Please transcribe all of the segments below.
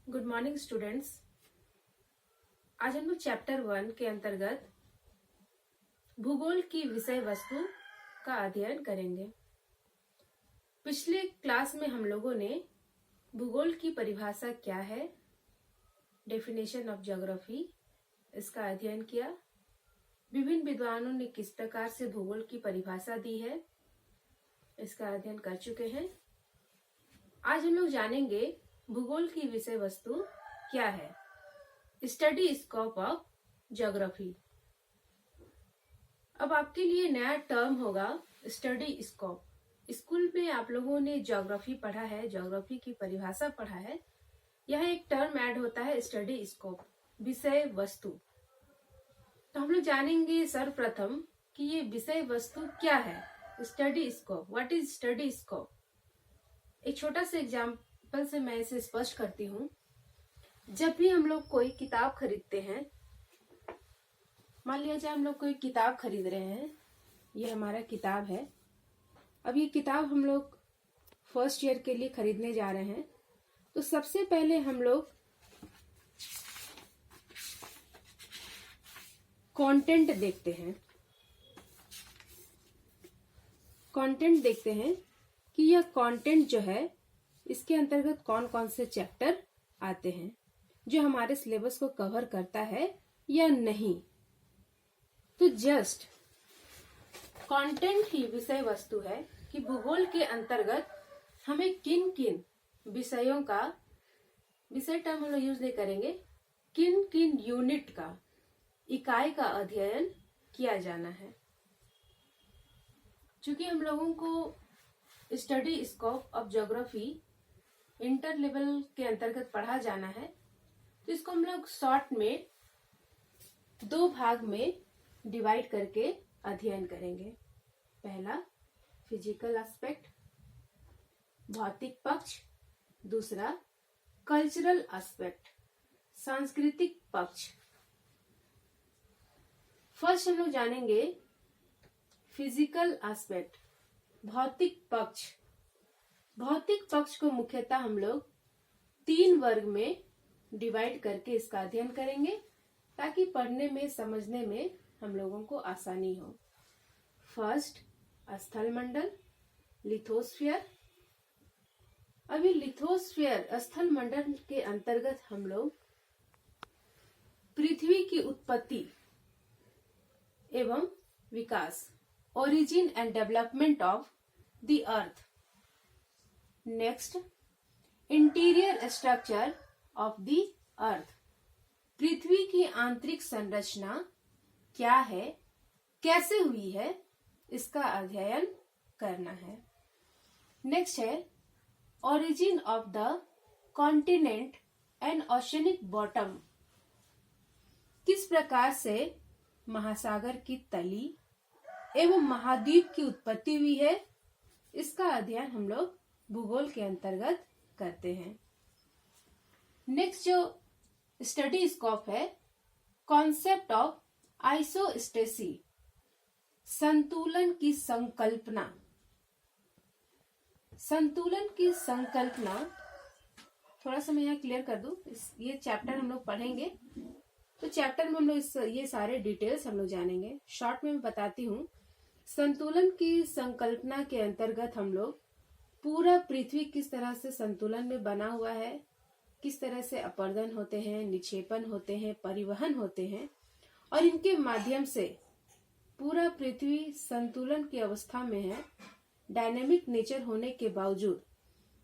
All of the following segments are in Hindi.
Good morning students. आज हम लोग चैप्टर 1 के अंतर्गत भूगोल की विषय वस्तु का अध्ययन करेंगे। पिछले क्लास में हम लोगों ने भूगोल की परिभाषा क्या है, डेफिनेशन ऑफ ज्योग्राफी, इसका अध्ययन किया। विभिन्न विद्वानों ने किस प्रकार से भूगोल की परिभाषा दी है, इसका अध्ययन कर चुके हैं। आज हम लोग जानेंगे भूगोल की विषय वस्तु क्या है, स्टडी स्कोप ऑफ ज्योग्राफी। अब आपके लिए नया टर्म होगा स्टडी स्कोप। स्कूल में आप लोगों ने ज्योग्राफी पढ़ा है, ज्योग्राफी की परिभाषा पढ़ा है। यह एक टर्म ऐड होता है स्टडी स्कोप, विषय वस्तु। तो हम लोग जानेंगे सर्वप्रथम कि ये विषय वस्तु क्या है, study scope. What is study scope? एक छोटा सा एग्जाम्पल से मैं इसे स्पष्ट करती हूँ। जब भी हम लोग कोई किताब खरीदते हैं, मान लिया जाए हम लोग कोई किताब खरीद रहे हैं, ये हमारा किताब है। अब ये किताब हम लोग फर्स्ट ईयर के लिए खरीदने जा रहे हैं, तो सबसे पहले हम लोग कंटेंट देखते हैं। कंटेंट देखते हैं कि यह कंटेंट जो है, इसके अंतर्गत कौन कौन से चैप्टर आते हैं, जो हमारे सिलेबस को कवर करता है या नहीं। तो जस्ट कंटेंट ही विषय वस्तु है कि भूगोल के अंतर्गत हमें किन किन विषयों का, विषय टर्म हम लोग यूज नहीं करेंगे, किन किन यूनिट का, इकाई का अध्ययन किया जाना है। चूंकि हम लोगों को study scope of geography inter level के अंतर्गत पढ़ा जाना है, तो इसको हम लोग शॉर्ट में दो भाग में डिवाइड करके अध्ययन करेंगे। पहला फिजिकल एस्पेक्ट, भौतिक पक्ष। दूसरा कल्चरल एस्पेक्ट, सांस्कृतिक पक्ष। फर्स्ट हम लोग जानेंगे फिजिकल एस्पेक्ट, भौतिक पक्ष। भौतिक पक्ष को मुख्यतः हम लोग 3 वर्ग में डिवाइड करके इसका अध्ययन करेंगे, ताकि पढ़ने में, समझने में हम लोगों को आसानी हो। फर्स्ट स्थल मंडल, लिथोस्फीयर। अभी लिथोस्फीयर, स्थल मंडल के अंतर्गत हम लोग पृथ्वी की उत्पत्ति एवं विकास, origin and development of the earth. Next interior structure of the earth, पृथ्वी की आंतरिक संरचना क्या है, कैसे हुई है, इसका अध्ययन करना है। नेक्स्ट है origin of the continent and oceanic bottom, किस प्रकार से महासागर की तली एवं महाद्वीप की उत्पत्ति हुई है, इसका अध्ययन हम लोग भूगोल के अंतर्गत करते हैं। नेक्स्ट जो स्टडी स्कोप है, कॉन्सेप्ट ऑफ आइसोस्टेसी, संतुलन की संकल्पना। संतुलन की संकल्पना थोड़ा सा मैं यहाँ क्लियर कर दूं। ये चैप्टर हम लोग पढ़ेंगे, तो चैप्टर में हम लोग ये सारे डिटेल्स हम लोग जानेंगे। शॉर्ट में मैं बताती हूँ। संतुलन की संकल्पना के अंतर्गत हम लोग पूरा पृथ्वी किस तरह से संतुलन में बना हुआ है, किस तरह से अपर्दन होते हैं, निक्षेपण होते हैं, परिवहन होते हैं, और इनके माध्यम से पूरा पृथ्वी संतुलन की अवस्था में है। डायनेमिक नेचर होने के बावजूद,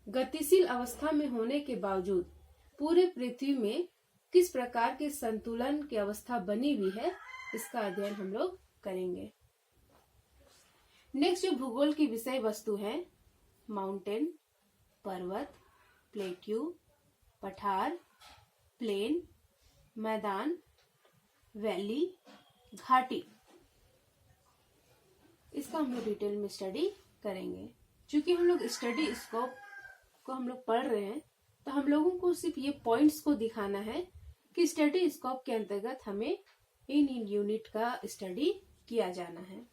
गतिशील अवस्था में होने के बावजूद पूरे पृथ्वी में किस प्रकार के संतुलन की अवस्था बनी हुई है, इसका अध्ययन हम लोग करेंगे। नेक्स्ट जो भूगोल की विषय वस्तु है, माउंटेन, पर्वत, प्लेट्यू, पठार, प्लेन, मैदान, वैली, घाटी, इसका हम लोग डिटेल में स्टडी करेंगे। चूंकि हम लोग स्टडी स्कोप को हम लोग पढ़ रहे हैं, तो हम लोगों को सिर्फ ये पॉइंट्स को दिखाना है कि स्टडी स्कोप के अंतर्गत हमें इन यूनिट का स्टडी किया जाना है।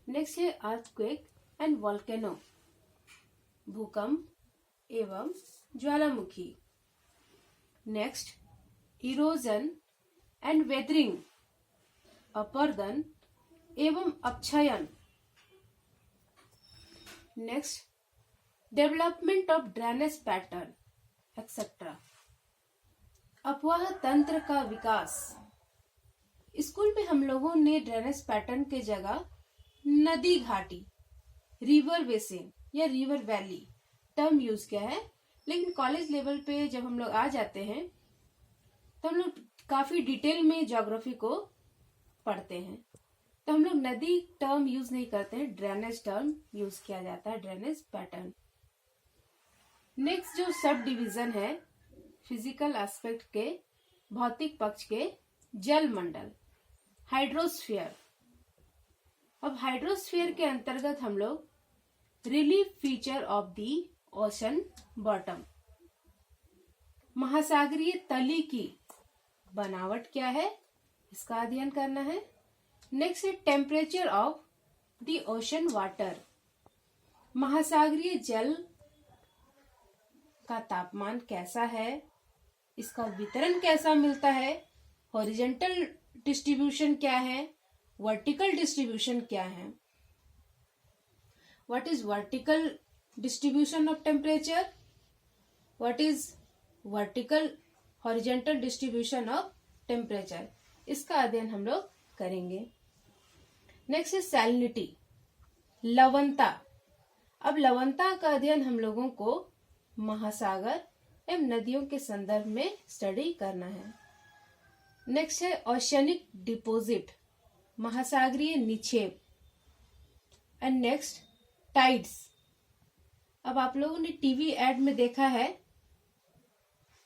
नेक्स्ट है अर्थक्वेक एंड वोल्केनो, भूकंप एवं ज्वालामुखी। नेक्स्ट इरोजन एंड वेदरिंग, अपर्दन एवं अपक्षयन। Next development of drainage pattern etcetera. अपवाह तंत्र का विकास। स्कूल में हम लोगों ने ड्रेनेज पैटर्न के जगह नदी घाटी, रिवर बेसिन या रिवर वैली टर्म यूज किया है, लेकिन कॉलेज लेवल पे जब हम लोग आ जाते हैं तो हम लोग काफी डिटेल में ज्योग्राफी को पढ़ते हैं, तो हम लोग नदी टर्म यूज नहीं करते हैं, ड्रेनेज टर्म यूज किया जाता है, ड्रेनेज पैटर्न। नेक्स्ट जो सब डिवीजन है फिजिकल एस्पेक्ट के, भौतिक पक्ष के, जल मंडल, हाइड्रोस्फीयर। अब हाइड्रोस्फीयर के अंतर्गत हम लोग relief feature of the ocean bottom, महासागरीय तली की बनावट क्या है इसका अध्ययन करना है। नेक्स्ट है temperature of the ocean water, महासागरीय जल का तापमान कैसा है, इसका वितरण कैसा मिलता है, हॉरिजॉन्टल डिस्ट्रीब्यूशन क्या है, वर्टिकल डिस्ट्रीब्यूशन क्या है। What is vertical distribution of temperature, what is vertical horizontal distribution of temperature, इसका अध्ययन हम लोग करेंगे। नेक्स्ट है सैलिनिटी, लवणता। अब लवणता का अध्ययन हम लोगों को महासागर एवं नदियों के संदर्भ में स्टडी करना है। नेक्स्ट है ओशियनिक डिपोजिट, महासागरीय निक्षेप। And next tides. अब आप लोगों ने टीवी एड में देखा है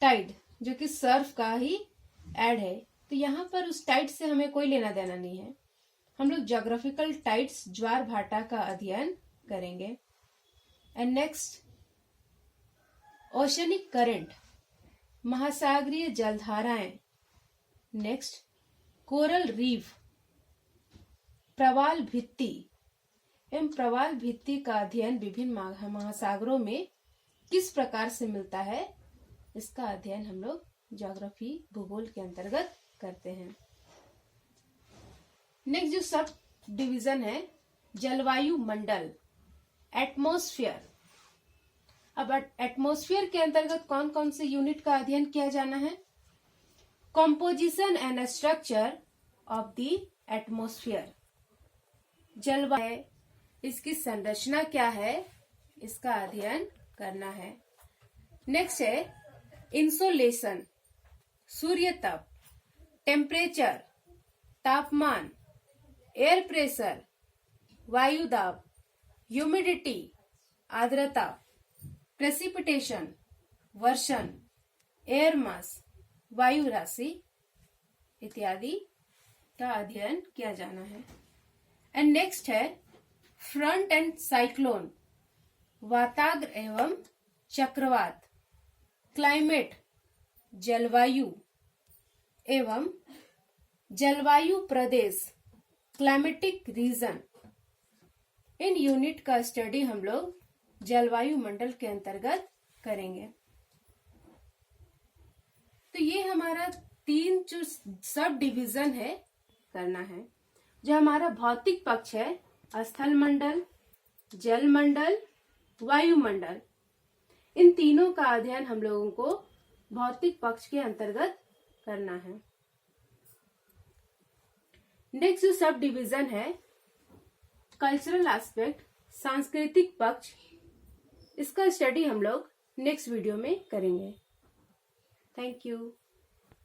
टाइड, जो कि सर्फ का ही एड है, तो यहाँ पर उस टाइड से हमें कोई लेना देना नहीं है, हम लोग ज्योग्राफिकल टाइड्स ज्वार भाटा का अध्ययन करेंगे। एंड नेक्स्ट ओशनिक करंट, महासागरीय जलधाराएं। नेक्स्ट कोरल रीफ, प्रवाल भित्ति एवं प्रवाल भित्ति का अध्ययन विभिन्न महासागरों में किस प्रकार से मिलता है, इसका अध्ययन हम लोग ज्योग्राफी भूगोल के अंतर्गत करते हैं। नेक्स्ट जो सब डिवीजन है जलवायु मंडल, एटमॉस्फेयर। अब एटमॉस्फेयर के अंतर्गत कौन कौन से यूनिट का अध्ययन किया जाना है। Composition and structure of the atmosphere, जलवायु इसकी संरचना क्या है इसका अध्ययन करना है। नेक्स्ट है इंसोलेशन, सूर्य तप, टेम्परेचर, तापमान, एयर प्रेशर, वायु दाब, ह्यूमिडिटी, आर्द्रता, प्रेसिपिटेशन, वर्षण, एयर मास, वायु राशि इत्यादि का अध्ययन किया जाना है। एंड नेक्स्ट है फ्रंट एंड साइक्लोन, वाताग्र एवं चक्रवात, क्लाइमेट, जलवायु एवं जलवायु प्रदेश, क्लाइमेटिक रीजन। इन यूनिट का स्टडी हम लोग जलवायु मंडल के अंतर्गत करेंगे। तो ये हमारा 3 जो सब डिवीजन है करना है। जो हमारा भौतिक पक्ष है स्थल मंडल, जल मंडल, वायुमंडल, इन तीनों का अध्ययन हम लोगों को भौतिक पक्ष के अंतर्गत करना है। नेक्स्ट जो सब डिवीजन है कल्चरल एस्पेक्ट, सांस्कृतिक पक्ष, इसका स्टडी हम लोग नेक्स्ट वीडियो में करेंगे। Thank you.